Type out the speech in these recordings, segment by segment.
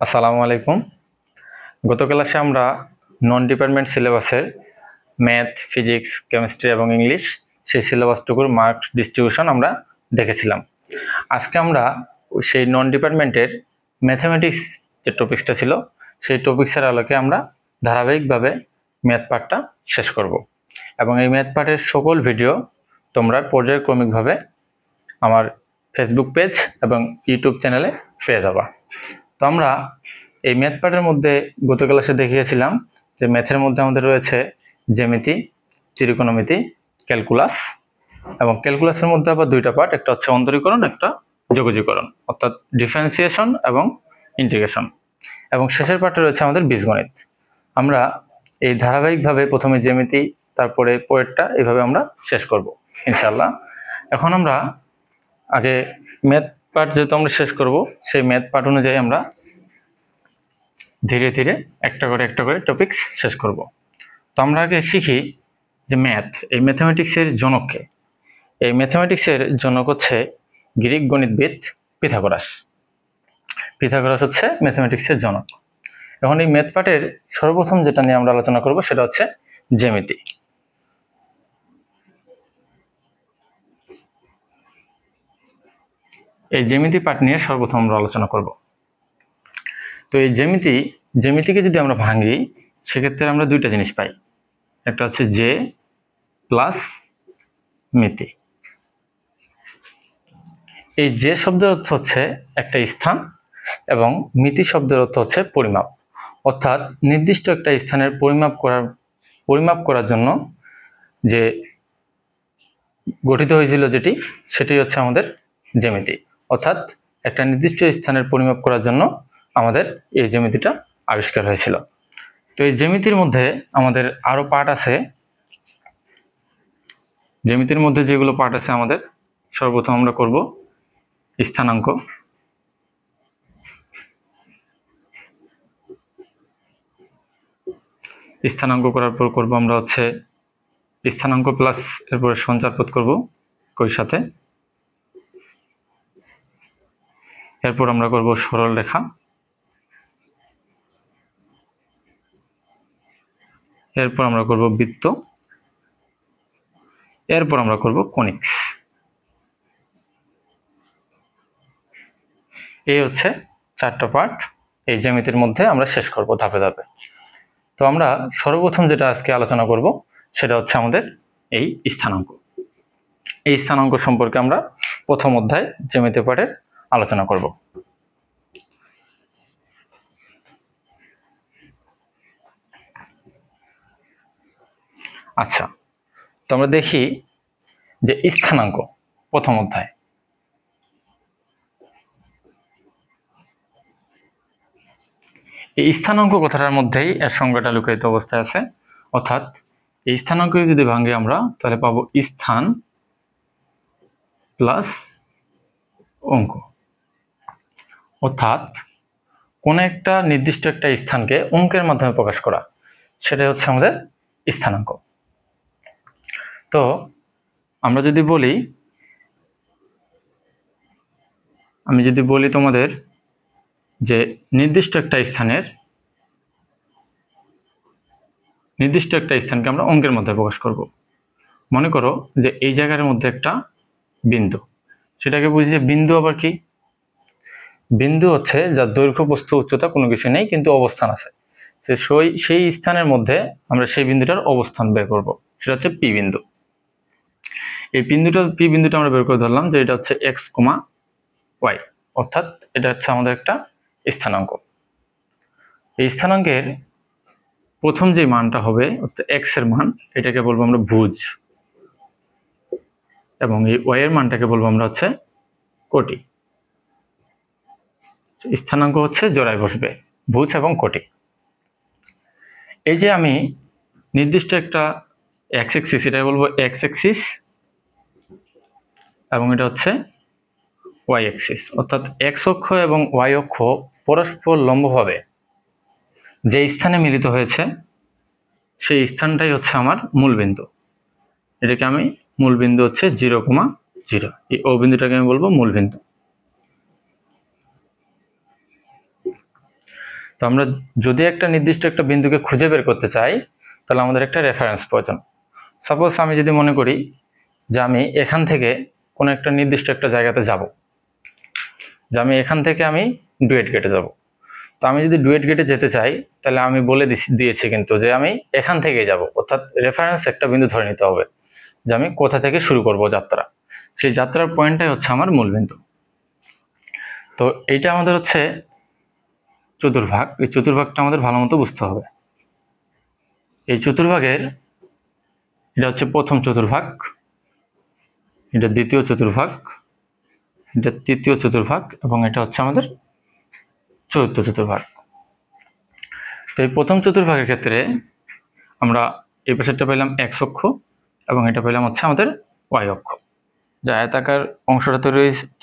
আসসালামু আলাইকুম। গত ক্লাসে আমরা নন ডিপার্টমেন্ট সিলেবাসের ম্যাথ, ফিজিক্স, কেমিস্ট্রি এবং ইংলিশ সেই সিলেবাসটুকুর মার্ক ডিস্ট্রিবিউশন আমরা দেখেছিলাম। আজকে আমরা সেই নন ডিপার্টমেন্টের ম্যাথমেটিক্স যে টপিক্সটা ছিল সেই টপিক্সের আলোকে আমরা ধারাবাহিকভাবে ম্যাথ পার্টটা শেষ করব এবং এই ম্যাথ পার্টের সকল ভিডিও তোমরা পর্যায়ক্রমিকভাবে আমার ফেসবুক পেজ এবং ইউটিউব চ্যানেলে পেয়ে যাবা। তো আমরা এই ম্যাথ পার্টের মধ্যে গত ক্লাসে দেখিয়েছিলাম যে ম্যাথের মধ্যে আমাদের রয়েছে জ্যামিতি, ত্রিকোণমিতি, ক্যালকুলাস এবং ক্যালকুলাসের মধ্যে আবার দুইটা পার্ট, একটা হচ্ছে অন্তরীকরণ, একটা যোগজীকরণ, অর্থাৎ ডিফারেন্সিয়েশন এবং ইন্টিগ্রেশন, এবং শেষের পার্টে রয়েছে আমাদের বীজগণিত। আমরা এই ধারাবাহিকভাবে প্রথমে জ্যামিতি, তারপরে পরেরটা, এইভাবে আমরা শেষ করব ইনশাআল্লাহ। এখন আমরা আগে ম্যাথ পার্ট যেহেতু আমরা শেষ করব, সেই ম্যাথ পার্ট অনুযায়ী আমরা ধীরে ধীরে একটা করে টপিকস শেষ করব। তো আমরা আগে শিখি যে ম্যাথ, এই ম্যাথামেটিক্সের জনককে। এই ম্যাথামেটিক্সের জনক হচ্ছে গ্রিক গণিতবিদ পিথাগোরাস। পিথাগোরাস হচ্ছে ম্যাথামেটিক্সের জনক। এখন এই ম্যাথ পার্টের সর্বপ্রথম যেটা নিয়ে আমরা আলোচনা করব সেটা হচ্ছে জ্যামিতি। এই জ্যামিতি পার্ট নিয়ে সর্বপ্রথম আমরা আলোচনা করব। তো এই জ্যামিতিকে যদি আমরা ভাঙি, সেক্ষেত্রে আমরা দুইটা জিনিস পাই। একটা হচ্ছে জে প্লাস মিতি। এই যে শব্দের অর্থ হচ্ছে একটা স্থান এবং মিতি শব্দের অর্থ হচ্ছে পরিমাপ, অর্থাৎ নির্দিষ্ট একটা স্থানের পরিমাপ করার জন্য যে গঠিত হয়েছিল সেটি হচ্ছে আমাদের জ্যামিতি। অর্থাৎ একটা নির্দিষ্ট স্থানের পরিমাপ করার জন্য আমাদের এই জ্যামিতিটা আবিষ্কার হয়েছিল। তো এই জ্যামিতির মধ্যে আমাদের আরো পার্ট আছে। জ্যামিতির মধ্যে যেগুলো পার্ট আছে আমাদের, সর্বপ্রথম আমরা করব স্থানাঙ্ক। স্থানাঙ্ক করার পর করব আমরা হচ্ছে স্থানাঙ্ক প্লাস এরপরে সঞ্চারপদ করব কই সাথে। এরপর আমরা করব সরল রেখা। এরপর আমরা করব বৃত্ত। এরপর আমরা করব কনিক্স। এই হচ্ছে চারটা পার্ট এই জ্যামিতির মধ্যে আমরা শেষ করব ধাপে ধাপে। তো আমরা সর্বপ্রথম যেটা আজকে আলোচনা করব সেটা হচ্ছে আমাদের এই স্থানাঙ্ক। এই স্থানাঙ্ক সম্পর্কে আমরা প্রথম অধ্যায় জ্যামিতি পাঠের আলোচনা করব। আচ্ছা, তো আমরা দেখি যে স্থানাঙ্ক প্রথম অধ্যায়। এই স্থানাঙ্ক কথাটার মধ্যেই এর সংজ্ঞাটা লুকায়িত অবস্থায় আছে। অর্থাৎ এই স্থানাঙ্ক যদি ভাঙি আমরা, তাহলে পাবো স্থান প্লাস অঙ্ক। অর্থাৎ কোন একটা নির্দিষ্ট একটা স্থানকে অঙ্কের মাধ্যমে প্রকাশ করা, সেটাই হচ্ছে আমাদের স্থানাঙ্ক। তো আমরা যদি বলি, আমি যদি বলি তোমাদের যে নির্দিষ্ট একটা স্থানকে আমরা অঙ্কের মধ্যে প্রকাশ করব। মনে করো যে এই জায়গার মধ্যে একটা বিন্দু, সেটাকে বুঝি যে বিন্দু আবার কি? বিন্দু হচ্ছে যার দৈর্ঘ্য, প্রস্থ, উচ্চতা কোনো কিছু নেই, কিন্তু অবস্থান আছে। সেই স্থানের মধ্যে আমরা সেই বিন্দুটার অবস্থান বের করব, সেটা হচ্ছে পি বিন্দু। এই পি বিন্দুটা আমরা বের করে ধরলাম যে এটা হচ্ছে এক্স কমা ওয়াই, অর্থাৎ এটা হচ্ছে আমাদের একটা স্থানাঙ্ক। এই স্থানাঙ্কের প্রথম যে মানটা হবে অর্থাৎ এক্স এর মান, এটাকে বলবো আমরা ভুজ, এবং এই ওয়াই এর মানটাকে বলবো আমরা হচ্ছে কোটি। স্থানাঙ্ক হচ্ছে জোড়ায় বসবে ভুজ এবং কোটি। এই যে আমি নির্দিষ্ট একটা এক্স এক্সিস, এটাকে বলবো এক্স এক্সিস, এবং এটা হচ্ছে ওয়াই এক্সিস, অর্থাৎ এক্স অক্ষ এবং ওয়াই অক্ষ পরস্পর লম্বভাবে যে স্থানে মিলিত হয়েছে সেই স্থানটাই হচ্ছে আমার মূল বিন্দু। এটাকে আমি মূল বিন্দু হচ্ছে 0,0, এই ও বিন্দুটাকে আমি বলবো মূল বিন্দু। তো আমরা যদি একটা নির্দিষ্ট একটা বিন্দুকে খুঁজে বের করতে চাই তাহলে আমাদের একটা রেফারেন্স প্রয়োজন। সাপোজ আমি যদি মনে করি যে আমি এখান থেকে কোনো একটা নির্দিষ্ট একটা জায়গাতে যাব, যে আমি এখান থেকে আমি ডুয়েট গেটে যাব। তো আমি যদি ডুয়েট গেটে যেতে চাই তাহলে আমি বলে দিয়েছি কিন্তু যে আমি এখান থেকেই যাব, অর্থাৎ রেফারেন্স একটা বিন্দু ধরে নিতে হবে যে আমি কোথা থেকে শুরু করব যাত্রা। সেই যাত্রার পয়েন্টটাই হচ্ছে আমার মূল বিন্দু। তো এইটা আমাদের হচ্ছে চতুর্ভাগ। এই চতুর্ভাগটা আমাদের ভালো মতো বুঝতে হবে। এই চতুর্ভাগের এটা হচ্ছে প্রথম চতুর্ভাগ, এটা দ্বিতীয় চতুর্ভাগ, এটা তৃতীয় চতুর্ভাগ এবং এটা হচ্ছে আমাদের চতুর্থ চতুর্ভাগ। তো এই প্রথম চতুর্ভাগের ক্ষেত্রে আমরা এই পাশেরটা পেলাম এক্স অক্ষ এবং এটা পেলাম হচ্ছে আমাদের ওয়াই অক্ষ। যে আয়তাকার অংশটা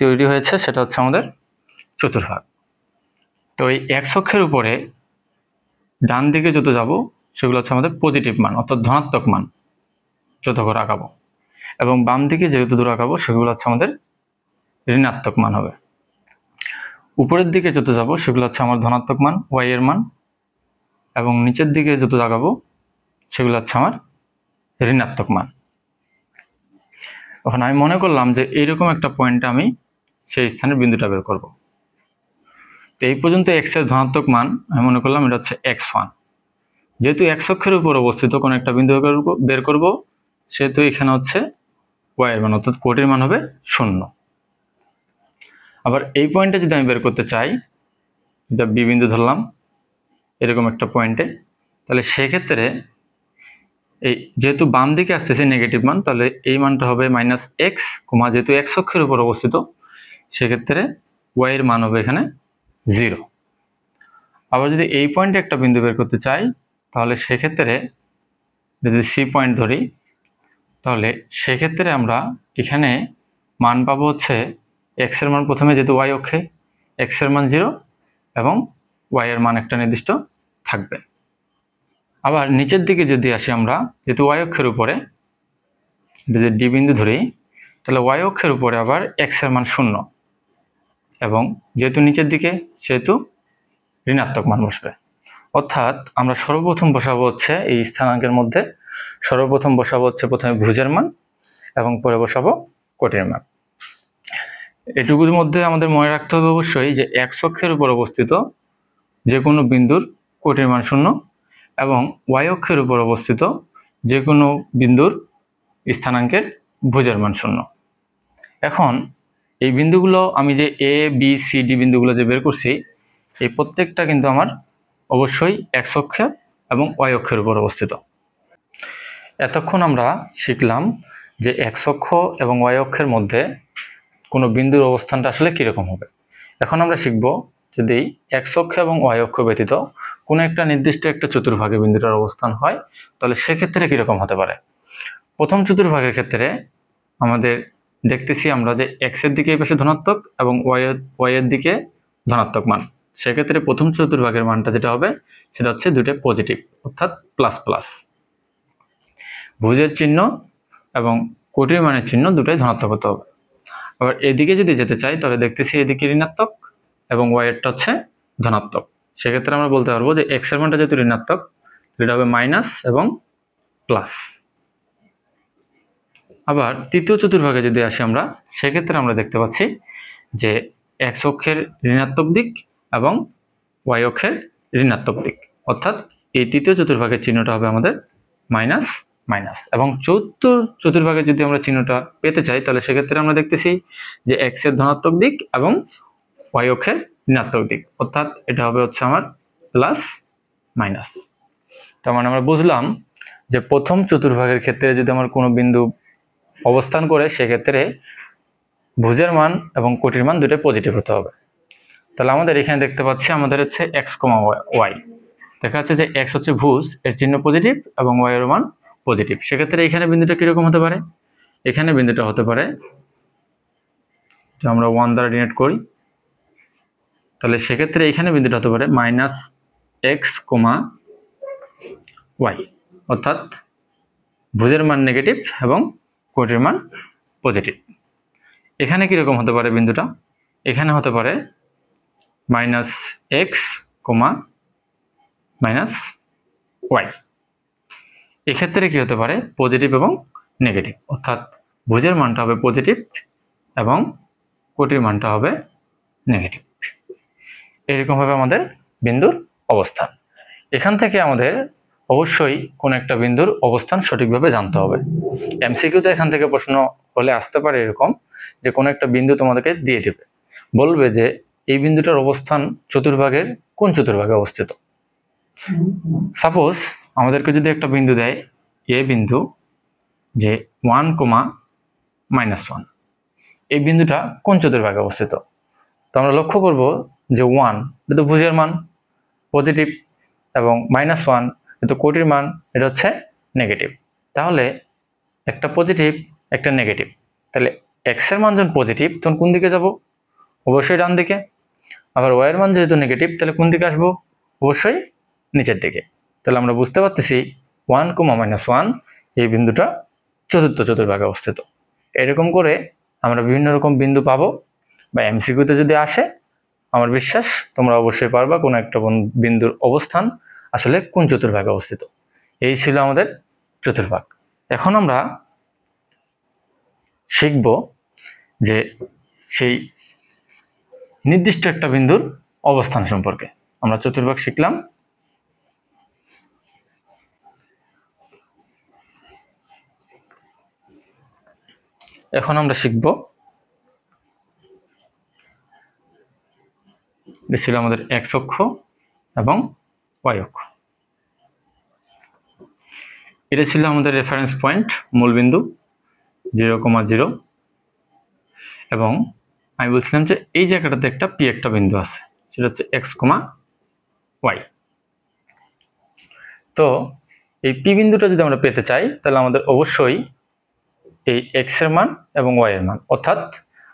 তৈরি হয়েছে সেটা হচ্ছে আমাদের চতুর্ভাগ। তো এই এক্স অক্ষের উপরে ডান দিকে যত যাব সেগুলো হচ্ছে আমাদের পজিটিভ মান, অর্থাৎ ধনাত্মক মান যত করে আঁকাবো, এবং বাম দিকে যেহেতু দূর আঁকাবো সেগুলো হচ্ছে আমাদের ঋণাত্মক মান হবে। উপরের দিকে যত যাব সেগুলো হচ্ছে আমার ধনাত্মক মান ওয়াই এর মান, এবং নিচের দিকে যত আঁকাবো সেগুলো হচ্ছে আমার ঋণাত্মক মান। এখন আমি মনে করলাম যে এইরকম একটা পয়েন্টে আমি সেই স্থানের বিন্দুটা বের করব। তো এই পর্যন্ত এক্স এর ধনাত্মক মান আমি মনে করলাম এটা হচ্ছে x1। যেহেতু এক্স অক্ষের উপর অবস্থিত কোনো একটা বিন্দু বের করব, সেহেতু এখানে হচ্ছে ওয়াই এর মান, অর্থাৎ কোটির মান হবে 0। আবার এই পয়েন্টে যদি আমি বের করতে চাই, এটা বি বিন্দু ধরলাম এরকম একটা পয়েন্টে, তাহলে সেক্ষেত্রে এই যেহেতু বাম দিকে আসতেছে নেগেটিভ মান, তাহলে এই মানটা হবে -x, যেহেতু এক্স অক্ষের উপর অবস্থিত সেক্ষেত্রে ওয়াই এর মান হবে এখানে 0। আবার যদি এই পয়েন্টে একটা বিন্দু বের করতে চাই তাহলে সেক্ষেত্রে যদি সি পয়েন্ট ধরি, তাহলে সেক্ষেত্রে আমরা এখানে মান পাবো হচ্ছে এক্স এর মান প্রথমে যেহেতু ওয়াই অক্ষে এক্স এর মান 0 এবং ওয়াই এর মান একটা নির্দিষ্ট থাকবে। আবার নিচের দিকে যদি আসি আমরা, যেহেতু ওয়াই অক্ষের উপরে যদি ডি বিন্দু ধরি তাহলে ওয়াই অক্ষের উপরে আবার এক্স এর মান 0 এবং যেহেতু নিচের দিকে সেহেতু ঋণাত্মক মান বসবে। অর্থাৎ আমরা সর্বপ্রথম বসাবো হচ্ছে এই স্থানাঙ্কের মধ্যে সর্বপ্রথম বসাবো হচ্ছে প্রথমে ভুজের মান এবং পরে বসাবো কোটির মান। এটুকুর মধ্যে আমাদের মনে রাখতে হবে অবশ্যই যে এক্স অক্ষের উপর অবস্থিত যে কোনো বিন্দুর কোটির মান 0 এবং ওয়াই অক্ষের উপর অবস্থিত যে কোনো বিন্দুর স্থানাঙ্কের ভুজের মান 0। এখন এই বিন্দুগুলো আমি যে এ বি সি ডি বিন্দুগুলো যে বের করছি, এই প্রত্যেকটা কিন্তু আমার অবশ্যই এক্স অক্ষ এবং ওয়াই অক্ষের উপর অবস্থিত। এতক্ষণ আমরা শিখলাম যে এক্স অক্ষ এবং ওয়াই অক্ষের মধ্যে কোনো বিন্দুর অবস্থানটা আসলে কীরকম হবে। এখন আমরা শিখব যদি এক্স অক্ষ এবং ওয়াই অক্ষ ব্যতীত কোনো একটা নির্দিষ্ট একটা চতুর্ভাগে বিন্দুটার অবস্থান হয় তাহলে সেক্ষেত্রে কীরকম হতে পারে। প্রথম চতুর্ভাগের ক্ষেত্রে আমাদের দেখতেছি আমরা যে এক্স এর দিকে এই পাশে ধনাত্মক এবং ওয়াই এর দিকে ধনাত্মক মান, সেক্ষেত্রে প্রথম চতুর্ভাগের মানটা যেটা হবে সেটা হচ্ছে দুটো পজিটিভ, অর্থাৎ প্লাস প্লাস। ভুজের চিহ্ন এবং কোটির মানের চিহ্ন দুটোই ধনাত্মক হতে হবে। আবার এদিকে যদি যেতে চাই তাহলে দেখতেছি এদিকে ঋণাত্মক এবং ওয়াই এরটা হচ্ছে ধনাত্মক। সেক্ষেত্রে আমরা বলতে পারবো যে এক্স এর মানটা যেহেতু ঋণাত্মক এটা হবে মাইনাস এবং প্লাস। আবার তৃতীয় চতুর্ভাগে যদি আসি আমরা, সেক্ষেত্রে আমরা দেখতে পাচ্ছি যে এক্স অক্ষের ঋণাত্মক দিক এবং ওয়াই অক্ষের ঋণাত্মক দিক, অর্থাৎ এই তৃতীয় চতুর্ভাগের চিহ্নটা হবে আমাদের মাইনাস মাইনাস। এবং চতুর্থ চতুর্ভাগে যদি আমরা চিহ্নটা পেতে চাই তাহলে সেক্ষেত্রে আমরা দেখতেছি যে এক্স এর ধনাত্মক দিক এবং ওয়াই অক্ষের ঋণাত্মক দিক, অর্থাৎ এটা হবে হচ্ছে আমার প্লাস মাইনাস। তার মানে আমরা বুঝলাম যে প্রথম চতুর্ভাগের ক্ষেত্রে যদি আমার কোনো বিন্দু অবস্থান করে সেক্ষেত্রে ভুজের মান এবং কোটির মান দুটো পজিটিভ হতে হবে। তাহলে আমাদের এখানে দেখতে পাচ্ছি আমাদের হচ্ছে এক্স কমা ওয়াই, দেখা যাচ্ছে যে এক্স হচ্ছে ভুজ এর চিহ্ন পজিটিভ এবং ওয়াই এর মান পজিটিভ। সেক্ষেত্রে এখানে বিন্দুটা কিরকম হতে পারে, এখানে বিন্দুটা হতে পারে আমরা 1 দ্বারা ডিনোট করি, তাহলে সেক্ষেত্রে এখানে বিন্দুটা হতে পারে -x, y, অর্থাৎ ভুজের মান নেগেটিভ এবং কোটির মান পজিটিভ। এখানে কিরকম হতে পারে বিন্দুটা, এখানে হতে পারে -x, মাইনাস ওয়াই। এক্ষেত্রে কি হতে পারে, পজিটিভ এবং নেগেটিভ, অর্থাৎ ভুজের মানটা হবে পজিটিভ এবং কোটির মানটা হবে নেগেটিভ। এরকমভাবে আমাদের বিন্দুর অবস্থান। এখান থেকে আমাদের অবশ্যই কোন একটা বিন্দুর অবস্থান সঠিকভাবে জানতে হবে। এমসিকিউতে এখান থেকে প্রশ্ন হলে আসতে পারে এরকম যে কোন একটা বিন্দু তোমাদেরকে দিয়ে দেবে, বলবে যে এই বিন্দুটার অবস্থান চতুর্ভাগের কোন চতুর্ভাগে অবস্থিত। সাপোজ আমাদেরকে যদি একটা বিন্দু দেয় এ বিন্দু, যে 1,-1, এই বিন্দুটা কোন চতুর্ভাগে অবস্থিত। তো আমরা লক্ষ্য করব যে 1 এটা তো ভুজের মান পজিটিভ, এবং -1 এটা কোটির মান, এটা হচ্ছে নেগেটিভ। তাহলে একটা পজিটিভ একটা নেগেটিভ, তাহলে এক্স এর মান যখন পজিটিভ তখন কোন দিকে যাব, অবশ্যই ডান দিকে। আবার ওয়াই এর মান যেহেতু নেগেটিভ তাহলে কোন দিকে আসবো, অবশ্যই নিচের দিকে। তাহলে আমরা বুঝতে পারতেছি 1,-1 এই বিন্দুটা চতুর্থ চতুর্ভাগে অবস্থিত। এরকম করে আমরা বিভিন্ন রকম বিন্দু পাবো, বা এমসিকিউতে যদি আসে আমার বিশ্বাস তোমরা অবশ্যই পারবা কোন একটা বিন্দুর অবস্থান আসলে কোন চতুর্ভাগে অবস্থিত। এই ছিল আমাদের চতুর্ভাগ। এখন আমরা শিখব যে সেই নির্দিষ্ট একটা বিন্দুর অবস্থান সম্পর্কে। আমরা চতুর্ভাগ শিখলাম। এখন আমরা শিখব, এটা ছিল আমাদের এক্স অক্ষ এবং ওয়াই অক্ষ। এটা ছিল আমাদের রেফারেন্স পয়েন্ট, মূলবিন্দু 0,0, এবং আমি বলছিলাম যে এই জায়গাটাতে একটা পি একটা বিন্দু আছে, সেটা হচ্ছে এক্স, ওয়াই। তো এই পি বিন্দুটা যদি আমরা পেতে চাই তাহলে আমাদের অবশ্যই এই এক্স এর মান এবং ওয়াই এর মান, অর্থাৎ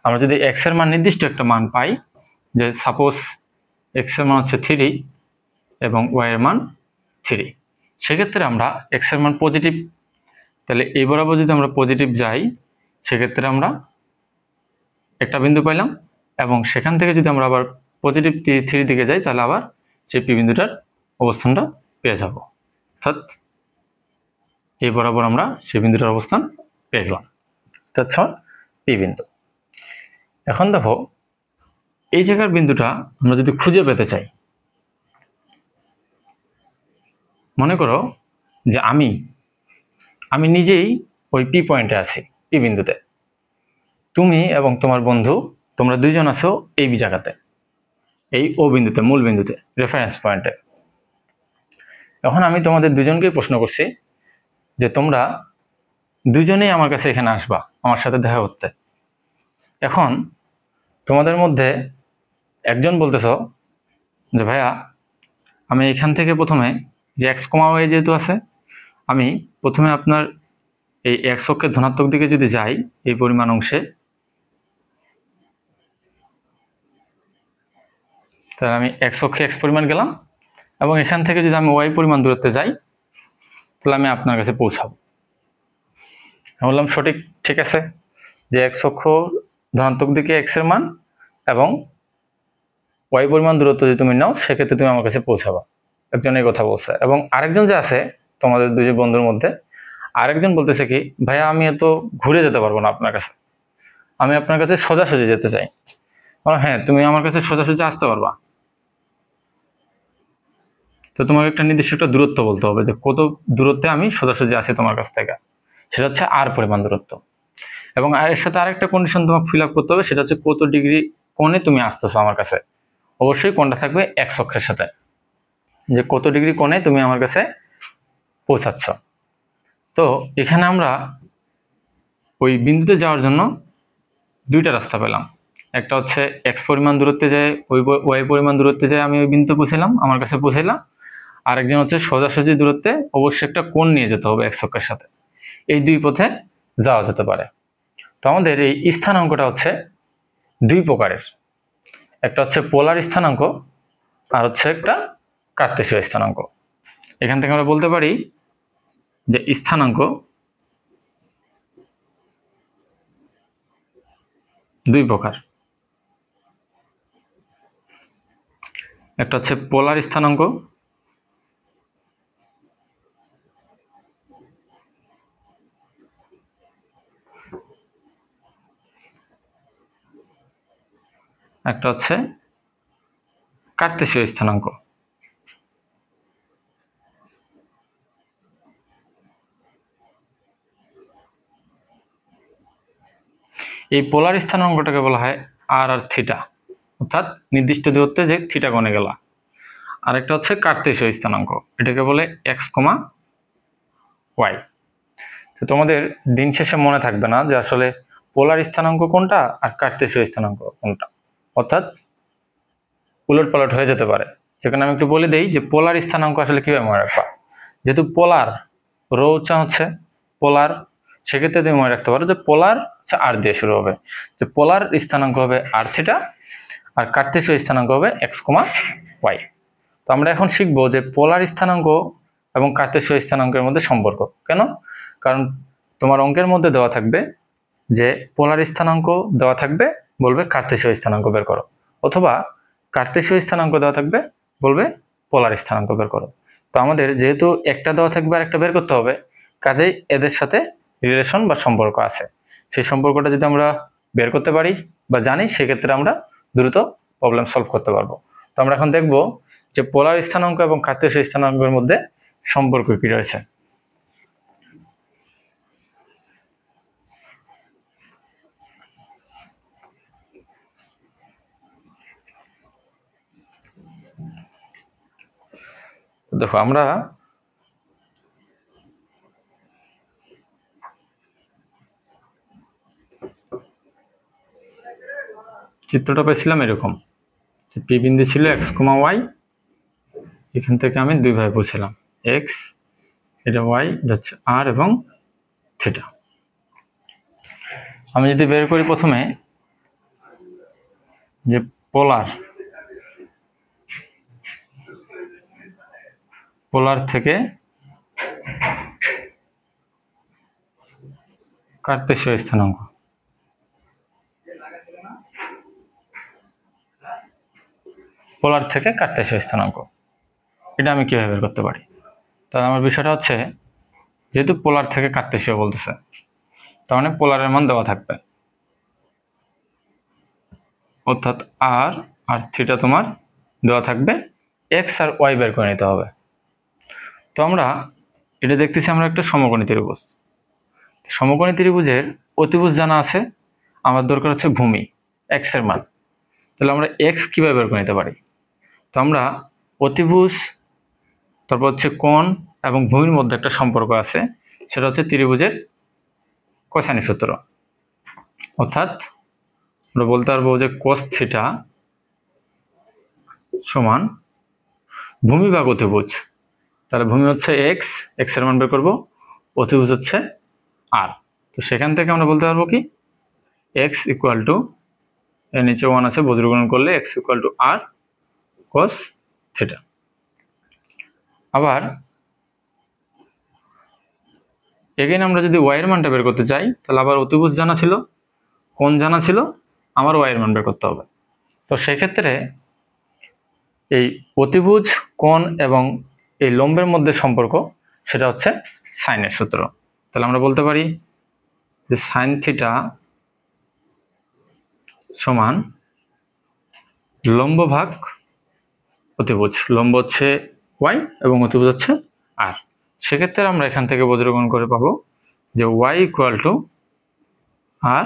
আমরা যদি এক্স এর মান নির্দিষ্ট একটা মান পাই, যে সাপোজ এক্স এর মান হচ্ছে 3 এবং ওয়াই এর মান 3, সেক্ষেত্রে আমরা এক্স এর মান পজিটিভ, তাহলে এই বরাবর যদি আমরা পজিটিভ যাই সেক্ষেত্রে আমরা একটা বিন্দু পাইলাম, এবং সেখান থেকে যদি আমরা আবার পজিটিভ 3 দিকে যাই তাহলে আবার সেই পি বিন্দুটার অবস্থানটা পেয়ে যাব, অর্থাৎ এই বরাবর আমরা সেই বিন্দুটার অবস্থান পেয়ে গেলাম। আচ্ছা, পি বিন্দু। এখন দেখো এই জায়গার বিন্দুটা আমরা যদি খুঁজে পেতে চাই, মনে করো যে আমি নিজেই ওই পি পয়েন্টে আছি, পি বিন্দুতে, তুমি এবং তোমার বন্ধু তোমরা দুইজন আছো এই জায়গাতে, এই ও বিন্দুতে, মূল বিন্দুতে, রেফারেন্স পয়েন্টে। এখন আমি তোমাদের দুজনকেই প্রশ্ন করছি যে তোমরা দুজনেই আমার কাছে এখানে আসবা আমার সাথে দেখা করতে। এখন তোমাদের মধ্যে একজন বলতেছ যে ভাইয়া আমি এখান থেকে প্রথমে যে এক্স, ওয়াই যেহেতু আছে, আমি প্রথমে আপনার এই এক্স অক্ষের ধনাত্মক দিকে যদি যাই এই পরিমাণ অংশে, তাহলে আমি এক্স অক্ষে এক্স পরিমাণ গেলাম, এবং এখান থেকে যদি আমি ওয়াই পরিমাণ দূরত্বে যাই তাহলে আমি আপনার কাছে পৌঁছাবো। আমি বললাম সঠিক, ঠিক আছে, যে এক্স অক্ষ ধনাত্মক দিকে এক্স এর মান এবং ওয়াই পরিমাণ দূরত্ব যদি তুমি নাও সেক্ষেত্রে তুমি আমার কাছে পৌঁছাবা। একজন এই কথা বলছে, এবং আরেকজন যে আছে তোমাদের দুই বন্ধুর মধ্যে আরেকজন বলতেছে কি, ভাইয়া আমি এত ঘুরে যেতে পারবো না আপনার কাছে, আমি আপনার কাছে সোজাসুজি যেতে চাই। হ্যাঁ, তুমি আমার কাছে সোজাসুজি আসতে পারবা, তো তোমাকে একটা নির্দিষ্ট একটা দূরত্ব বলতে হবে যে কত দূরত্বে আমি সোজাসুজি আছি তোমার কাছ থেকে, সেটা হচ্ছে আর পরিমাণ দূরত্ব। এবং এর সাথে আরেকটা কন্ডিশন তোমাকে ফিল আপ করতে হবে, সেটা হচ্ছে কত ডিগ্রি কোণে তুমি আসতেছো আমার কাছে। অবশ্যই কোণটা থাকবে এক্স অক্ষের সাথে, যে কত ডিগ্রি কোণে তুমি আমার কাছে পৌঁছাচ্ছ। তো এখানে আমরা ওই বিন্দুতে যাওয়ার জন্য দুইটা রাস্তা পেলাম, একটা হচ্ছে এক্স পরিমাণ দূরত্বে যায়, ওই ওয়াই পরিমাণ দূরত্বে যায় আমি ওই বিন্দুতে পৌঁছালাম, আমার কাছে পৌঁছাইলাম। আরেকজন হচ্ছে সোজাসুজি দূরত্বে অবশ্যই একটা কোণ নিয়ে যেতে হবে এক্স অক্ষের সাথে। এই দুই পথে যাওয়া যেতে পারে। তো আমাদের এই স্থানাঙ্কটা হচ্ছে দুই প্রকারের, একটা হচ্ছে পোলার স্থানাঙ্ক আর হচ্ছে একটা কার্তেশীয় স্থানাঙ্ক। এখান থেকে আমরা বলতে পারি যে স্থানাঙ্ক দুই প্রকার, একটা হচ্ছে পোলার স্থানাঙ্ক একটা হচ্ছে কার্তেশীয় স্থানাঙ্ক। এই পোলার স্থানাঙ্কটাকে বলা হয় আর আর থিটা, অর্থাৎ নির্দিষ্ট দূরত্বে যে থিটা কোণে গেলা। আরেকটা হচ্ছে কার্তেশীয় স্থানাঙ্ক, এটাকে বলে এক্স কমা ওয়াই। তো তোমাদের দিন শেষে মনে থাকবে না যে আসলে পোলার স্থানাঙ্ক কোনটা আর কার্তেশীয় স্থানাঙ্ক কোনটা, অর্থাৎ উলট পালট হয়ে যেতে পারে। সেখানে আমি একটু বলে দেই যে পোলার স্থানাঙ্ক আসলে কিভাবে মনে রাখবা। যেহেতু পোলার রো উচ্চা হচ্ছে পোলার, সেক্ষেত্রে তুমি মনে রাখতে পারো যে পোলার আর দিয়ে শুরু হবে, যে পোলার স্থানাঙ্ক হবে আর থিটা আর কার্তেশীয় স্থানাঙ্ক হবে এক্স কমা ওয়াই। তো আমরা এখন শিখবো যে পোলার স্থানাঙ্ক এবং কার্তেশীয় স্থানাঙ্কের মধ্যে সম্পর্ক কেন। কারণ তোমার অঙ্কের মধ্যে দেওয়া থাকবে যে পোলার স্থানাঙ্ক দেওয়া থাকবে, বলবে কার্তেশীয় স্থানাঙ্ক বের করো, অথবা কার্তেশীয় স্থানাঙ্ক দেওয়া থাকবে, বলবে পোলার স্থানাঙ্ক বের করো। তো আমাদের যেহেতু একটা দেওয়া থাকবে আর একটা বের করতে হবে, কাজেই এদের সাথে রিলেশন বা সম্পর্ক আছে। সেই সম্পর্কটা যদি আমরা বের করতে পারি বা জানি, সেক্ষেত্রে আমরা দ্রুত প্রবলেম সলভ করতে পারবো। তো আমরা এখন দেখব যে পোলার স্থানাঙ্ক এবং কার্তেশীয় স্থানাঙ্কের মধ্যে সম্পর্ক কি রয়েছে। দেখো আমরা চিত্রটা পেয়েছিলাম এরকম, যে পি বিন্দু ছিল এক্স কমা ওয়াই, এখান থেকে আমি দুইভাবে বুঝছিলাম, এক্স এটা ওয়াই, এটা হচ্ছে আর এবং থিটা। আমি যদি বের করি প্রথমে যে পোলার থেকে কার্তেশীয় স্থানাঙ্ক, পোলার থেকে কার্তেশীয় স্থানাঙ্ক, এটা আমি কিভাবে বের করতে পারি। তাহলে আমার বিষয়টা হচ্ছে, যেহেতু পোলার থেকে কার্তেশীয় বলতেছে, তার মানে পোলারের মান দেওয়া থাকবে, অর্থাৎ আর আর থিটা তোমার দেওয়া থাকবে, এক্স আর ওয়াই বের করে নিতে হবে। তো আমরা এটা দেখতেছি আমরা একটা সমকোণী ত্রিভুজ। সমকোণী ত্রিভুজের অতিভুজ জানা আছে, আমার দরকার হচ্ছে ভূমি এক্স এর মান। তাহলে আমরা এক্স কিভাবে বের করে নিতে পারি। তো আমরা অতিভুজ, তারপর হচ্ছে কোণ এবং ভূমির মধ্যে একটা সম্পর্ক আছে, সেটা হচ্ছে ত্রিভুজের কোসাইন সূত্র। অর্থাৎ আমরা বলতে পারবো যে কোস থিটা সমান ভূমি ভাগ অতিভুজ। তাহলে ভূমি হচ্ছে এক্স, এক্স এর মান বের করবো, অতিভুজ হচ্ছে আর। তো সেখান থেকে আমরা বলতে পারবো কি, এক্স ইকুয়াল টু, এর নিচে ওয়ান আছে, বজ্রগুণন করলে x equal to r cos theta. আবার এগেইন আমরা যদি ওয়াই এর মানটা বের করতে চাই, তাহলে আবার অতিভুজ জানা ছিল, কোণ জানা ছিল, আমার ওয়াই এর মান বের করতে হবে। তো সেক্ষেত্রে এই অতিভুজ, কোণ এবং এই লম্বের মধ্যে সম্পর্ক, সেটা হচ্ছে সাইনের সূত্র। তাহলে আমরা বলতে পারি যে সাইন থিটা সমান লম্ব ভাগ অতিভুজ। লম্ব হচ্ছে ওয়াই এবং অতিভুজ হচ্ছে আর। সেক্ষেত্রে আমরা এখান থেকে বজ্রগ্রহণ করে পাবো যে y equal to r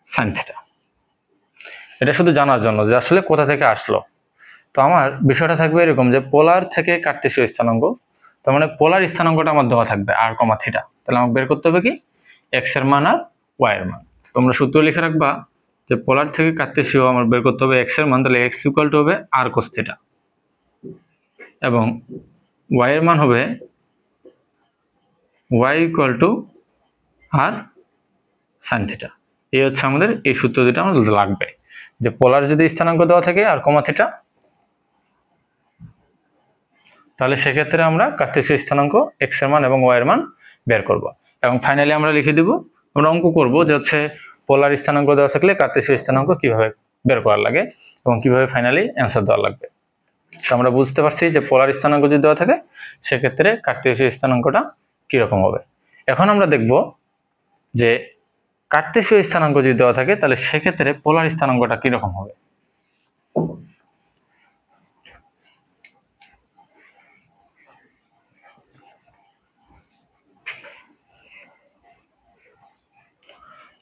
sine theta. এটা শুধু জানার জন্য যে আসলে কোথা থেকে আসলো। তো আমার বিষয়টা থাকবে এরকম, যে পোলার থেকে কার্তেশীয় স্থানাঙ্ক, তার মানে পোলার স্থানাঙ্কটা আমার দেওয়া থাকবে আর কমা থিটা। তাহলে আমাকে বের করতে হবে কি, এক্স এর মান আর ওয়াই এর মান। তোমরা সূত্র লিখে রাখবা যে পোলার থেকে কার্তেশীয় আমার বের করতে হবে এক্স এর মান, তাহলে এক্স ইকুয়াল টু হবে আর কোস থিটা, এবং ওয়াই এর মান হবে y equal to r sine theta. এই হচ্ছে আমাদের এই সূত্র দুটো আমাদের লাগবে, যে পোলার যদি স্থানাঙ্ক দেওয়া থাকে আর কমা থিটা, তাহলে সেক্ষেত্রে আমরা কার্তেশীয় স্থানাঙ্ক এক্স এর মান এবং ওয়াই এর মান বের করব। এবং ফাইনালি আমরা লিখে দিব, আমরা অঙ্ক করব যে হচ্ছে পোলার স্থানাঙ্ক দেওয়া থাকলে কার্তেশীয় স্থানাঙ্ক কিভাবে বের করার লাগে এবং কিভাবে ফাইনালি অ্যান্সার দেওয়া লাগবে। তো আমরা বুঝতে পারছি যে পোলার স্থানাঙ্ক যদি দেওয়া থাকে, সেক্ষেত্রে কার্তেশীয় স্থানাঙ্কটা কিরকম হবে। এখন আমরা দেখব যে কার্তেশীয় স্থানাঙ্ক যদি দেওয়া থাকে তাহলে সেক্ষেত্রে পোলার স্থানাঙ্কটা কিরকম হবে।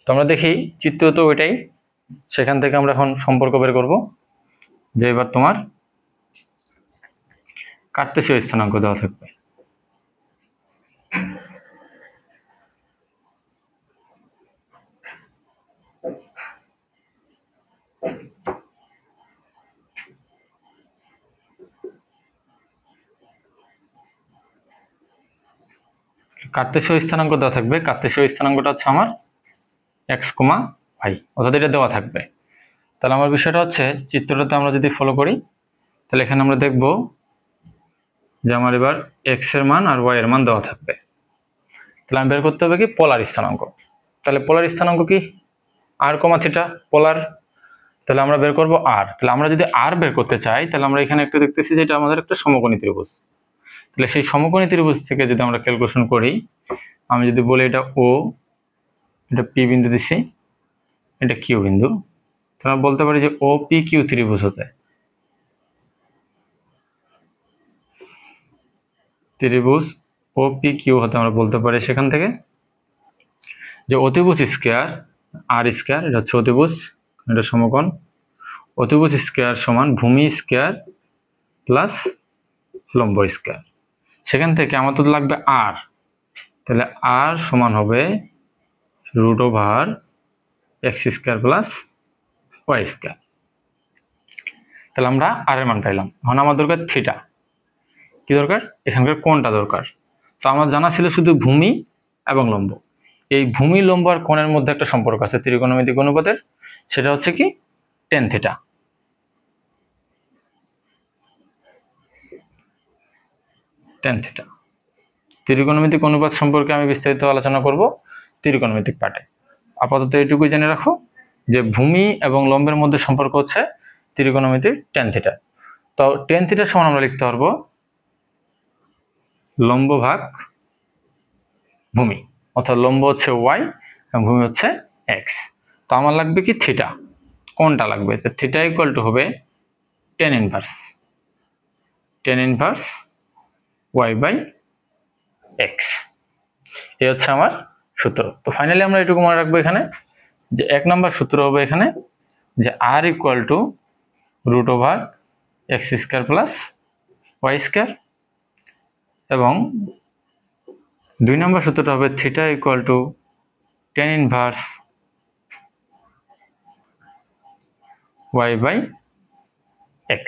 তো আমরা দেখি চিত্র তো ওইটাই, সেখান থেকে আমরা এখন সম্পর্ক বের করব যে এবার তোমার কার্তেশীয় স্থানাঙ্ক দেওয়া থাকবে। কার্তেশীয় স্থানাঙ্ক দেওয়া থাকবে, কার্তেশীয় স্থানাঙ্কটা হচ্ছে আমার x, y, অর্থাৎ এটা দেওয়া থাকবে। তাহলে আমার বিষয়টা হচ্ছে চিত্রটাতে আমরা যদি ফলো করি তাহলে এখানে আমরা দেখব যে আমার এবার x এর মান আর y এর মান দেওয়া থাকবে। তাহলে আমি বের করতে হবে কি পোলার স্থানাঙ্ক। তাহলে পোলার স্থানাঙ্ক কি r, থিটা পোলার। তাহলে আমরা বের করব r। তাহলে আমরা যদি r বের করতে চাই তাহলে আমরা এখানে একটা দেখতেছি যে এটা আমাদের একটা সমকোণী ত্রিভুজ। তাহলে সেই সমকোণী ত্রিভুজ থেকে যদি আমরা ক্যালকুলেশন করি, আমি যদি বলি এটা o, এটা p বিন্দু দিছি, এটা q বিন্দু, তাহলে আমরা বলতে পারি যে OPQ ত্রিভুজ হতে ত্রিভুজ OPQ হতে আমরা বলতে পারি সেখান থেকে যে অতিভুজ স্কয়ার r স্কয়ার, এটা হচ্ছে অতিভুজ, এটা সমকোণ, অতিভুজ স্কয়ার সমান ভূমি স্কয়ার প্লাস লম্ব স্কয়ার। সেখান থেকে আমার তো লাগবে r, তাহলে r সমান হবে √x square plus y square. তাহলে আমরা r এর মান পাইলাম। এখন আমার দরকার থিটা। কি দরকার? এখানকার কোণটা দরকার। তো আমার জানা ছিল শুধু ভূমি এবং লম্ব। এই ভূমি, লম্ব আর কোণের মধ্যে একটা সম্পর্ক আছে ত্রিকোণমিতিক অনুপাতের, সেটা হচ্ছে কি tan থিটা। tan থিটা ত্রিকোণমিতিক অনুপাত সম্পর্কে আমি বিস্তারিত আলোচনা করব ত্রিকোণমিতিক পাঠে। আপাতত এটুকুই জেনে রাখো যে ভূমি এবং লম্বের মধ্যে সম্পর্ক হচ্ছে ত্রিকোণমিতিক tan থিটা। তো tan থিটা সমান আমরা লিখতে পারবো লম্ব ভাগ ভূমি, অর্থাৎ লম্ব হচ্ছে y এবং ভূমি হচ্ছে x। তো আমার লাগবে কি থিটা, কোনটা লাগবে? তো থিটা ইকুয়াল টু হবে tan inverse y by x। এই হচ্ছে আমার সূত্র। তো ফাইনালি আমরা এটুকু মনে রাখবো এখানে যে 1 নম্বর সূত্র হবে এখানে যে r equal to √x square plus y square, এবং 2 নম্বর সূত্রটা হবে theta equal to tan inverse y by x।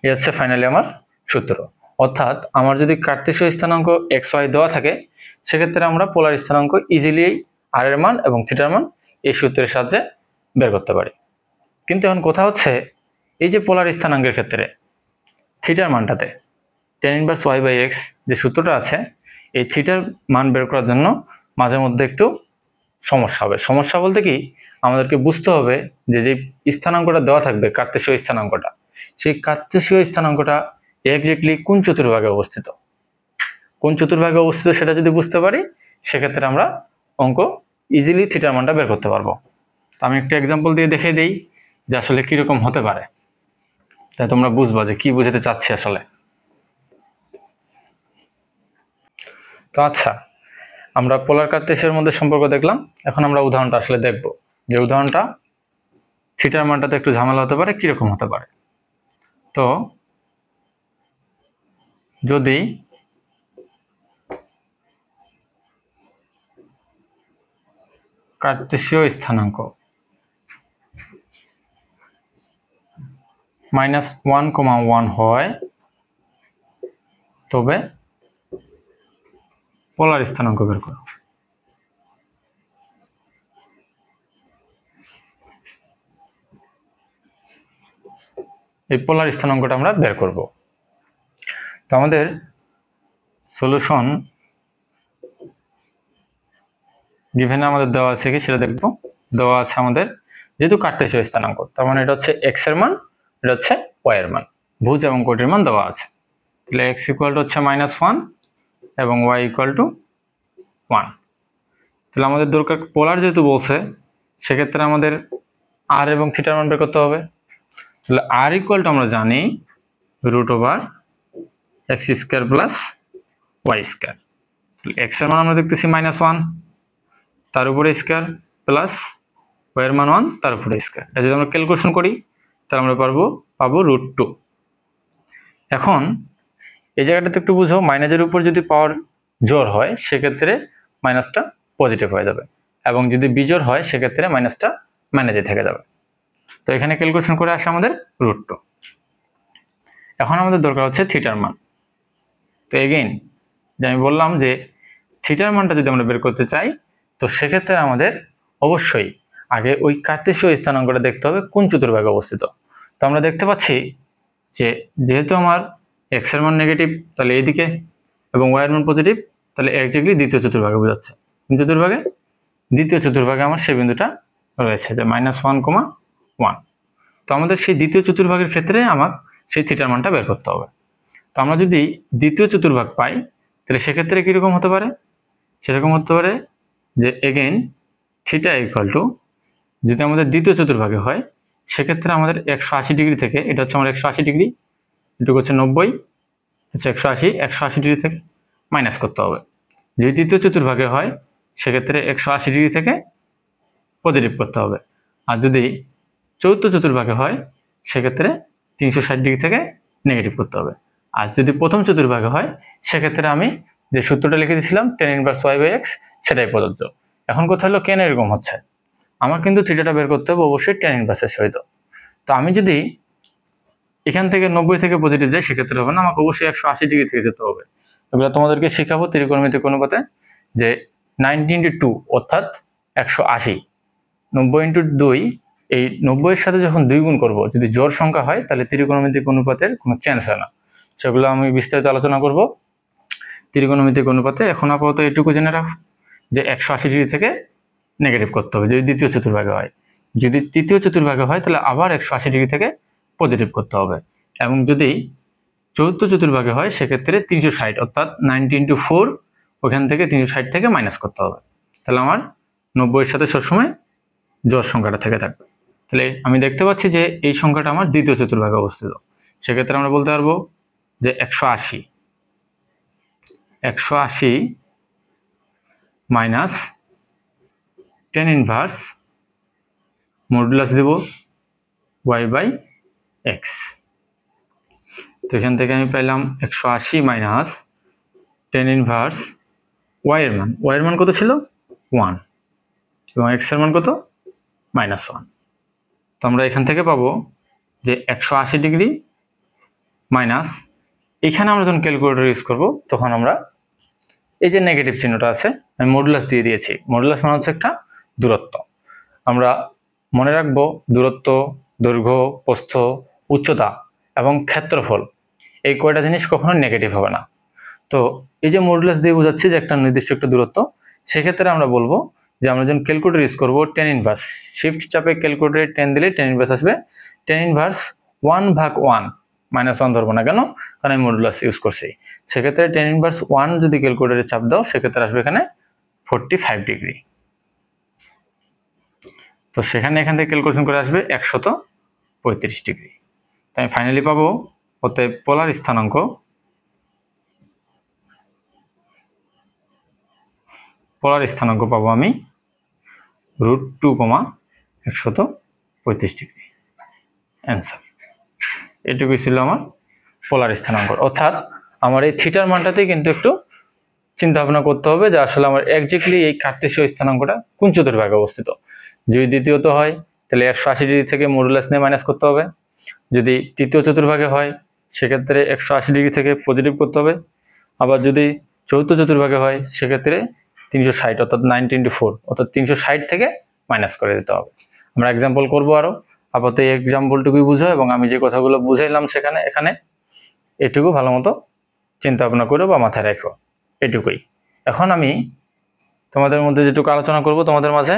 এই হচ্ছে ফাইনালি আমার সূত্র। অর্থাৎ আমার যদি কার্তেশীয় স্থানাঙ্ক x, y দেওয়া থাকে সেক্ষেত্রে আমরা পোলার স্থানাঙ্ক ইজিলি r এর মান এবং থিটার মান এই সূত্রের সাহায্যে বের করতে পারি। কিন্তু এখন কথা হচ্ছে এই যে পোলার স্থানাঙ্কের ক্ষেত্রে থিটার মানটাতে tan inverse y by x যে সূত্রটা আছে, এই থিটার মান বের করার জন্য মাঝে মধ্যে একটু সমস্যা হবে। সমস্যা বলতে কি, আমাদেরকে বুঝতে হবে যে যে স্থানাঙ্কটা দেওয়া থাকবে কার্তেশীয় স্থানাঙ্কটা, সেই কার্তেশীয় স্থানাঙ্কটা এক্স্যাক্টলি কোন চতুর্ভাগে অবস্থিত, সেটা যদি বুঝতে পারি সেক্ষেত্রে আমরা অঙ্ক ইজিলি থিটার মানটা বের করতে পারবো। আমি একটা এক্সাম্পল দিয়ে দেখিয়ে দিই যে আসলে কিরকম হতে পারে, তাই তোমরা বুঝবা যে কি বুঝাতে চাচ্ছি আসলে। তো আচ্ছা, আমরা পোলার কার্তেশিয়ার মধ্যে সম্পর্ক দেখলাম। এখন আমরা উদাহরণটা আসলে দেখব যে উদাহরণটা থিটার মানটাতে একটু ঝামেলা হতে পারে, কিরকম হতে পারে। তো যদি কার্তেশীয় স্থানাঙ্ক -1,1 হয় তবে পোলার স্থানাঙ্ক বের করো। এই পোলার স্থানাঙ্কটা আমরা বের করব। তো আমাদের সলিউশন গিভেনে আমাদের দেওয়া আছে কি সেটা দেখব। দেওয়া আছে আমাদের যেহেতু কার্তেশীয় স্থানাঙ্ক, তার মানে এটা হচ্ছে x এর মান, এটা হচ্ছে y এর মান, ভুজ এবং কোটির মান দেওয়া আছে। তাহলে x ইকুয়াল টু হচ্ছে -1 এবং y ইকুয়াল টু 1। তাহলে আমাদের দরকার পোলার যেহেতু বলছে, সেক্ষেত্রে আমাদের আর এবং থিটার মান বের করতে হবে। তাহলে আর ইকুয়াল টু আমরা জানি √(x² + y²). তাহলে x এর মান আমরা দেখতেছি -1 তার উপরে স্কয়ার প্লাস y এর মান 1 তার উপরে স্কয়ার। এটা যদি আমরা ক্যালকুলেশন করি তাহলে আমরা পাবো √2। এখন এই জায়গাটাতে একটু বুঝো, মাইনাসের উপর যদি পাওয়ার জোর হয় সেক্ষেত্রে মাইনাসটা পজিটিভ হয়ে যাবে, এবং যদি বিজোড় হয় সেক্ষেত্রে মাইনাসটা মাইনাসে থেকে যাবে। তো এখানে ক্যালকুলেশন করে আসে আমাদের √2। এখন আমাদের দরকার হচ্ছে থিটার মান। তো এগেইন যে আমি বললাম যে থিটার মানটা যদি আমরা বের করতে চাই, তো সেক্ষেত্রে আমাদের অবশ্যই আগে ওই কার্তেশীয় স্থানাঙ্কটা দেখতে হবে কোন চতুর্ভাগে অবস্থিত। তো আমরা দেখতে পাচ্ছি যে যেহেতু আমার x এর মান নেগেটিভ তাহলে এইদিকে, এবং y এর মান পজিটিভ, তাহলে একজাক্টলি দ্বিতীয় চতুর্ভাগে বোঝাচ্ছে। কোন চতুর্ভাগে? দ্বিতীয় চতুর্ভাগে আমার সেই বিন্দুটা রয়েছে যে -1,1। তো আমাদের সেই দ্বিতীয় চতুর্ভাগের ক্ষেত্রে আমার সেই থিটার মানটা বের করতে হবে। তো আমরা যদি দ্বিতীয় চতুর্ভাগ পাই তাহলে সেক্ষেত্রে কীরকম হতে পারে? সেরকম হতে পারে যে এগেইন থিটা ইকুয়াল টু, যদি আমাদের দ্বিতীয় চতুর্ভাগে হয় সেক্ষেত্রে আমাদের 180 ডিগ্রি থেকে, এটা হচ্ছে আমার 180 ডিগ্রি, এটুকু হচ্ছে 90, হচ্ছে 180 ডিগ্রি থেকে মাইনাস করতে হবে। যদি তৃতীয় চতুর্ভাগে হয় সেক্ষেত্রে 180 ডিগ্রি থেকে পজিটিভ করতে হবে। আর যদি চতুর্থ চতুর্ভাগে হয় সেক্ষেত্রে 360 ডিগ্রি থেকে নেগেটিভ করতে হবে। আর যদি প্রথম চতুর্ভাগে হয় সেক্ষেত্রে আমি যে সূত্রটা লিখে দিয়েছিলাম tan ইনভার্স y/x সেটাই প্রযোজ্য। এখন কথা হলো কেন এরকম হচ্ছে, আমার কিন্তু থিটাটা বের করতে হবে অবশ্যই tan ইনভার্সের সহিত। তো আমি যদি এখান থেকে 90 থেকে পজিটিভ যাই সেক্ষেত্রে হবে না, আমাকে অবশ্যই 180 ডিগ্রি থেকে যেতে হবে। এগুলো তোমাদেরকে শেখাবো ত্রিকোণমিতিক অনুপাতে, যে 90 × 2 অর্থাৎ 180, 90 × 2, এই 90 এর সাথে যখন 2 গুণ করব, যদি জোড় সংখ্যা হয় তাহলে ত্রিকোণমিতিক অনুপাতের কোনো চেঞ্জ হয় না। সেগুলো আমি বিস্তারিত আলোচনা করব ত্রিকোণমিতিক অনুপাতে। এখন আপাতত এটুকু জেনে রাখো যে 180 ডিগ্রি থেকে নেগেটিভ করতে হবে যদি দ্বিতীয় চতুর্ভাগে হয়। যদি তৃতীয় চতুর্ভাগে হয় তাহলে আবার 180 ডিগ্রি থেকে পজিটিভ করতে হবে, এবং যদি চতুর্থ চতুর্ভাগে হয় সেক্ষেত্রে 360 অর্থাৎ 90 × 4, ওখান থেকে 360 থেকে মাইনাস করতে হবে। তাহলে আমার 90 এর সাথে সবসময় জোড় সংখ্যাটা থেকে থাকবে। তাহলে আমি দেখতে পাচ্ছি যে এই সংখ্যাটা আমার দ্বিতীয় চতুর্ভাগে অবস্থিত। সেক্ষেত্রে আমরা বলতে পারবো যে 180 মাইনাস tan ইনভার্স মডুলাস দেব y/x। তো এখান থেকে আমি পেলাম 180 মাইনাস tan ইনভার্স y এর মান কত ছিল? 1, এবং x এর মান কত? -1। তো আমরা এখান থেকে পাবো যে 180 ডিগ্রি মাইনাস, এখানে আমরা যখন ক্যালকুলেটর ইউজ করব তখন আমরা এই যে নেগেটিভ চিহ্নটা আছে আমি মডুলাস দিয়ে দিয়েছি। মডুলাস মানে হচ্ছে একটা দূরত্ব। আমরা মনে রাখবো দূরত্ব, দৈর্ঘ্য, প্রস্থ, উচ্চতা এবং ক্ষেত্রফল, এই কয়টা জিনিস কখনো নেগেটিভ হবে না। তো এই যে মডুলাস দিয়ে বোঝাচ্ছি যে একটা নির্দিষ্ট একটা দূরত্ব, সেক্ষেত্রে আমরা বলবো যে আমরা যখন ক্যালকুলেটর ইউজ করবো tan ইনভার্স, শিফট চাপে ক্যালকুলেটরে tan দিলে tan ইনভার্স আসবে। tan ইনভার্স 1/1, -1 ধরবো না কেন, কারণ আমি মডুলাস ইউজ করছি। সেক্ষেত্রে tan ইনভার্স 1 যদি ক্যালকুলেটরে চাপ দাও সেক্ষেত্রে আসবে এখানে 45 ডিগ্রি। তো সেখানে এখান থেকে ক্যালকুলেশন করে আসবে 135 ডিগ্রি। তো আমি ফাইনালি পাবো অতএব পোলার স্থানাঙ্ক পাবো আমি √2, 135 ডিগ্রি। অ্যান্সার এটুকুই ছিল আমার পোলার স্থানাঙ্ক। অর্থাৎ আমার এই থিটার মানটাতেই কিন্তু একটু চিন্তা ভাবনা করতে হবে যে আসলে আমার একজাক্টলি এই কার্তেশীয় স্থানাঙ্কটা কোন চতুর্ভাগে অবস্থিত। যদি দ্বিতীয়ত হয় তাহলে 180 ডিগ্রি থেকে মডুলাস নিয়ে মাইনাস করতে হবে। যদি তৃতীয় চতুর্ভাগে হয় সেক্ষেত্রে 180 ডিগ্রি থেকে পজিটিভ করতে হবে। আবার যদি চতুর্থ চতুর্ভাগে হয় সেক্ষেত্রে 360 অর্থাৎ 90 × 4 অর্থাৎ 360 থেকে মাইনাস করে দিতে হবে। আমরা এক্সাম্পল করবো আরো, আপাতত এই এক্সাম্পলটুকুই বুঝো, এবং আমি যে কথাগুলো বুঝাইলাম এখানে এটুকু ভালো মতো চিন্তা ভাবনা করো বা মাথায় রাখো, এটুকুই। এখন আমি তোমাদের মধ্যে যেটুকু আলোচনা করব তোমাদের মাঝে,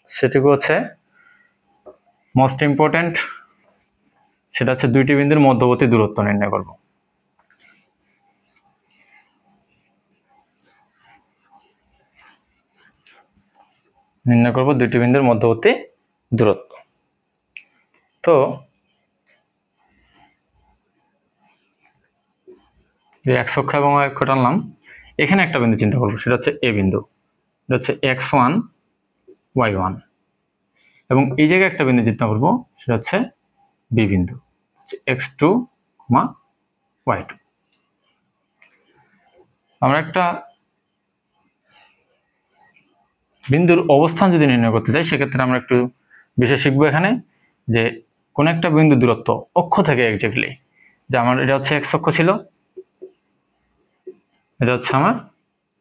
সেটুকু হচ্ছে মোস্ট ইম্পর্টেন্ট, সেটা হচ্ছে দুইটি বিন্দুর মধ্যবর্তী দূরত্ব নির্ণয় করব। নির্ণয় করব দুটি বিন্দুর মধ্যবর্তী দূরত্ব। তো যে x অক্ষ এবং y অক্ষ টানলাম, এখানে একটা বিন্দু চিন্তা করব, সেটা হচ্ছে a বিন্দু, এটা হচ্ছে x1 y1, এবং এই জায়গায় একটা বিন্দু চিন্তা করব, সেটা হচ্ছে b বিন্দু, হচ্ছে x2 y2। আমরা একটা বিন্দুর অবস্থান যদি নির্ণয় করতে চাই, সেক্ষেত্রে আমরা একটু বিষয় শিখবো এখানে, যে কোন একটা বিন্দু দূরত্ব অক্ষ থেকে এক্স্যাক্টলি, যে আমার এটা হচ্ছে x অক্ষ ছিল, এটা হচ্ছে আমার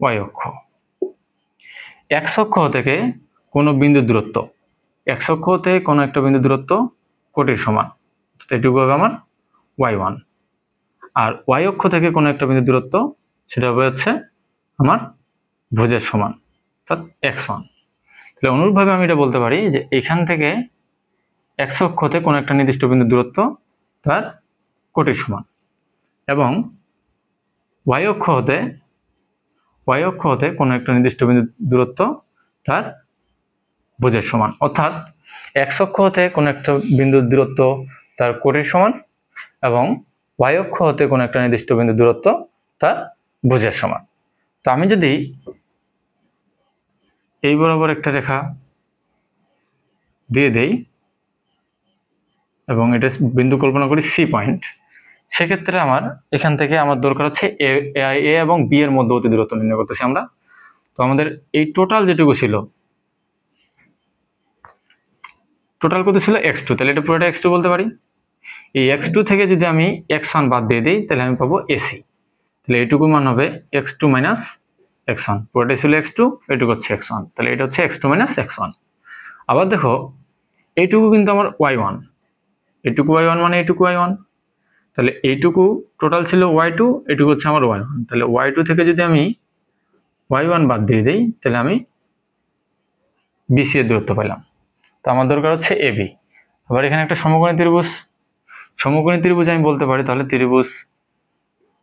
y অক্ষ। x অক্ষ থেকে কোনো বিন্দু দূরত্ব, x অক্ষ হতে কোনো একটা বিন্দু দূরত্ব কোটির সমান, এটুকু হবে আমার y1। আর y অক্ষ থেকে কোনো একটা বিন্দু দূরত্ব, সেটা হবে হচ্ছে আমার ভুজের সমান, অর্থাৎ x1। তাহলে অনুরূপভাবে আমি এটা বলতে পারি যে এখান থেকে x অক্ষ হতে কোনো একটা নির্দিষ্ট বিন্দু দূরত্ব তার কোটির সমান, এবং y অক্ষ হতে কোনো একটা নির্দিষ্ট বিন্দু দূরত্ব তার ভুজের সমান, অর্থাৎ x অক্ষ হতে কোনো একটা বিন্দুর দূরত্ব তার কোটির সমান, এবং y অক্ষ হতে কোনো একটা নির্দিষ্ট বিন্দু দূরত্ব তার ভুজের সমান। তো আমি যদি এই বরাবর একটা রেখা দিয়ে দেই এবং এটা বিন্দু কল্পনা করি সি পয়েন্ট, সেক্ষেত্রে আমার এখান থেকে আমার দরকার হচ্ছে এ এবং বি এর মধ্যবর্তী দূরত্ব নির্ণয় করতেছি আমরা। তো আমাদের এই টোটাল যেটুকু ছিল, টোটাল কত ছিল x2, তাহলে এটা পুরোটা x2 বলতে পারি। এই x2 থেকে যদি আমি x1 বাদ দিয়ে দিই, তাহলে আমি পাবো এসি। তাহলে এটুকু মান হবে x2 মাইনাস x1, পুরোটাই ছিল x2, এটুকু হচ্ছে x1, তাহলে এটা হচ্ছে x2 মাইনাস x1। আবার দেখো এইটুকু কিন্তু আমার y1, এটুকু y1 মানে এটুকু y1, তাহলে এইটুকু টোটাল ছিল y2, এটুকু হচ্ছে আমার y1, তাহলে y2 থেকে যদি আমি y1 বাদ দিয়ে দিই, তাহলে আমি BC এর দূরত্ব পেলাম। তো আমার দরকার হচ্ছে AB। আবার এখানে একটা সমকোণী ত্রিভুজ আমি বলতে পারি, তাহলে ত্রিভুজ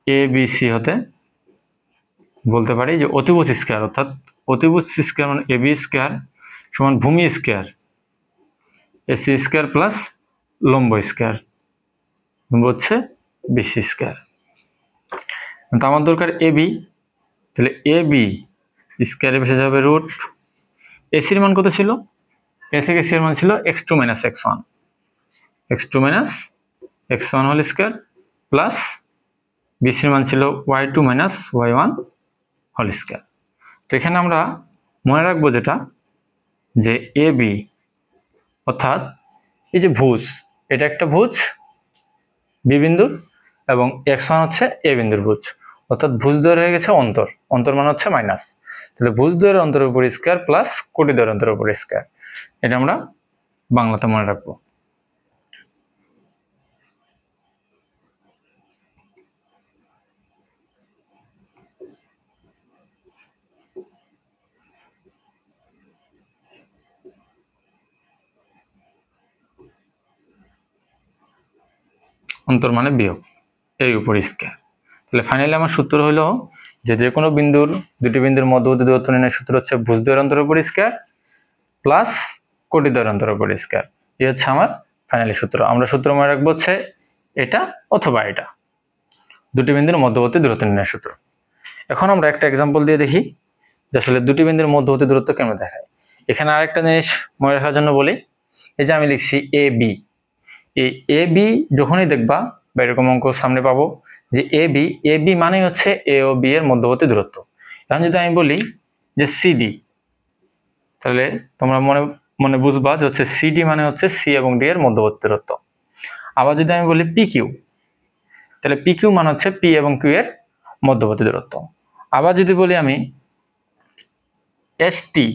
ABC হতে বলতে পারি যে অতিভুজ স্কয়ার, অর্থাৎ অতিভুজ স্কয়ার মানে AB স্কয়ার সমান ভূমি স্কয়ার AC স্কয়ার প্লাস লম্ব স্কয়ার, লম্ব হচ্ছে BC স্কয়ার। তো আমার দরকার AB, তাহলে AB স্কয়ারে ভেসে যাবে রুট, এসির মান কত ছিল, এ থেকে সি এর মান ছিল x2 minus x1, x2 minus x1 whole square plus বিসির মান ছিল y2 minus y1 whole square. তো এখানে আমরা মনে রাখবো যেটা, যে AB অর্থাৎ এই যে ভুজ, এটা একটা ভুজ বি বিন্দুর, এবং x1 হচ্ছে এ বিন্দুর ভুজ, অর্থাৎ ভুজ দ্বয় হয়ে গেছে অন্তর, অন্তর মান হচ্ছে মাইনাস, তাহলে ভুজ দ্বয়ের অন্তরের উপর স্কয়ার প্লাস কোটি দ্বয়ের অন্তরের উপর স্কয়ার, এটা আমরা বাংলাতে মনে রাখবো। অন্তর মানে বিয়োগ এর উপর স্কয়ার। তাহলে ফাইনালি আমার সূত্র হলো যে কোনো বিন্দুর দুটি বিন্দুর মধ্যবর্তী দূরত্ব নির্ণয়ের সূত্র হচ্ছে ভুজ দ্বয়ের অন্তরের উপর স্কয়ার প্লাস কোটি দ্বয়ের অন্তরের উপর স্কয়ার। এই হচ্ছে আমার ফাইনালি সূত্র। আমরা সূত্র মনে রাখবো হচ্ছে এটা অথবা এটা, দুটি বিন্দুর মধ্যবর্তী দূরত্ব নির্ণয়ের সূত্র। এখন আমরা একটা এক্সাম্পল দিয়ে দেখি যে আসলে দুটি বিন্দুর মধ্যবর্তী দূরত্ব কেমন দেখায়। এখানে আরেকটা জিনিস মনে রাখার জন্য বলি, এই যে আমি লিখছি এ বি, এই এ বি যখনই দেখবা বা এরকম অঙ্ক সামনে পাবো যে এ বি মানে হচ্ছে এ ও বি এর মধ্যবর্তী দূরত্ব। এখন যদি আমি বলি যে সিডি, তাহলে তোমরা মনে মনে বুঝবা যে হচ্ছে সিডি মানে হচ্ছে সি এবং ডি এর মধ্যবর্তী দূরত্ব। আবার যদি আমি বলি পি কিউ, তাহলে পি কিউ মানে হচ্ছে পি এবং কিউ এর মধ্যবর্তী দূরত্ব। আবার যদি বলি আমি এস টি,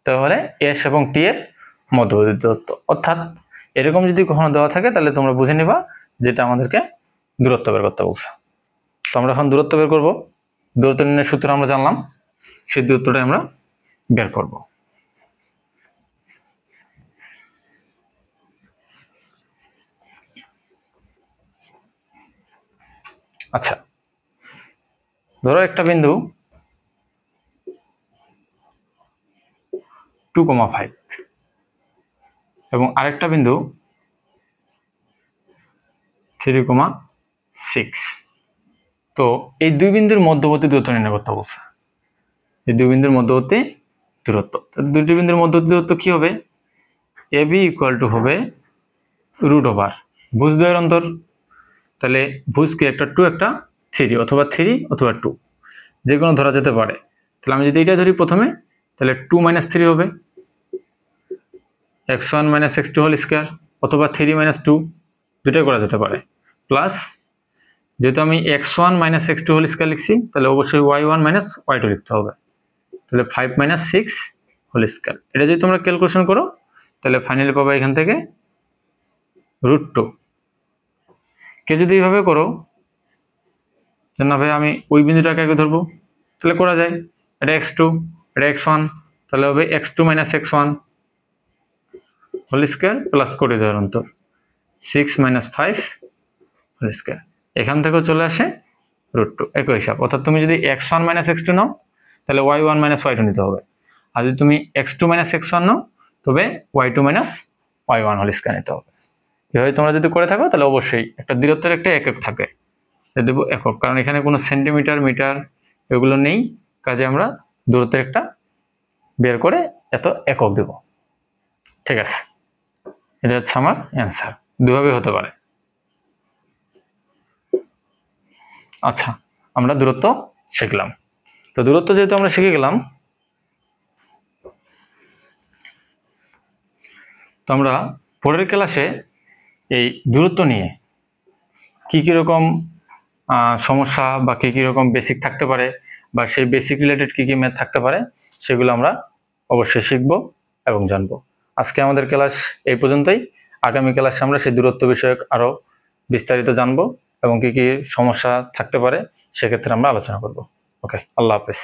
তাহলে এস এবং টি এর মধ্যবর্তী দূরত্ব। অর্থাৎ এরকম যদি কখনো দেওয়া থাকে, তাহলে তোমরা বুঝে নিবা যেটা আমাদেরকে দূরত্ব বের করতে বলছে। তো আমরা এখন দূরত্ব বের করব। দূরত্ব নির্ণয়ের সূত্র আমরা জানলাম, সেই দূরত্বটাই আমরা বের করব। আচ্ছা, ধরো একটা বিন্দু 2,5 এবং আরেকটা বিন্দু 3,6। তো এই দুই বিন্দুর মধ্যবর্তী দূরত্ব নির্ণয় করতে বলছে। এই দুই বিন্দুর মধ্যবর্তী দূরত্ব, দুটি বিন্দুর মধ্যবর্তী দূরত্ব কি হবে? AB ইকুয়াল টু হবে √, ভুজ দ্বয়ের অন্তর। তাহলে ভুজ কি? একটা 2 একটা 3, অথবা 3 অথবা 2, যে কোনো ধরা যেতে পারে। তাহলে আমি যদি এটা ধরি প্রথমে, তাহলে 2 - 3 হবে x1 - x2 হোল স্কয়ার, অথবা 3 - 2, দুটাই করা যেতে পারে। প্লাস যেহেতু আমি x1 - x2 হোল স্কয়ার লিখছি, তাহলে অবশ্যই y1 - y2 লিখতে হবে। তাহলে 5 - 6 হোল স্কয়ার। এটা যদি তোমরা ক্যালকুলেশন করো, তাহলে ফাইনালি পাবে এখান থেকে √2। কে যদি এইভাবে করো যে না ভাই আমি ওই বিন্দুটাকে আগে ধরবো, তাহলে করা যায়। এটা x2, এটা x1, তাহলে হবে x2 - x1 whole square plus কোটি দ্বয়ের অন্তর 6 - 5 হোল স্কয়ার। এখান থেকেও চলে আসে √2, একই হিসাব। অর্থাৎ তুমি যদি x1 - x2 নাও, তাহলে y1 - y2 নিতে হবে। আর যদি তুমি x2 - x1 নাও, তবে y2 - y1 হোল স্কয়ার নিতে হবে। এভাবে তোমরা যদি করে থাকো, তাহলে অবশ্যই একটা দূরত্বের একটা একক থাকে, দেবো একক, কারণ এখানে কোনো সেন্টিমিটার, মিটার এগুলো নেই। কাজে আমরা দূরত্বের একটা বের করে এত একক দেব। ঠিক আছে, এটা হচ্ছে আমার অ্যান্সার। দুভাবে হতে পারে। আচ্ছা, আমরা দূরত্ব শিখলাম। তো দূরত্ব যেহেতু আমরা শিখে গেলাম, তো আমরা পরের ক্লাসে এই দূরত্ব নিয়ে কি কি রকম সমস্যা বা কি কি রকম বেসিক থাকতে পারে, বা সেই বেসিক রিলেটেড কি কি ম্যাথ থাকতে পারে, সেগুলো আমরা অবশ্যই শিখব এবং জানব। আজকে আমাদের ক্লাস এই পর্যন্তই। আগামী ক্লাসে আমরা সেই দূরত্ব বিষয়ক আরো বিস্তারিত জানব এবং কি কি সমস্যা থাকতে পারে সেক্ষেত্রে আমরা আলোচনা করব। ওকে, আল্লাহ হাফেজ।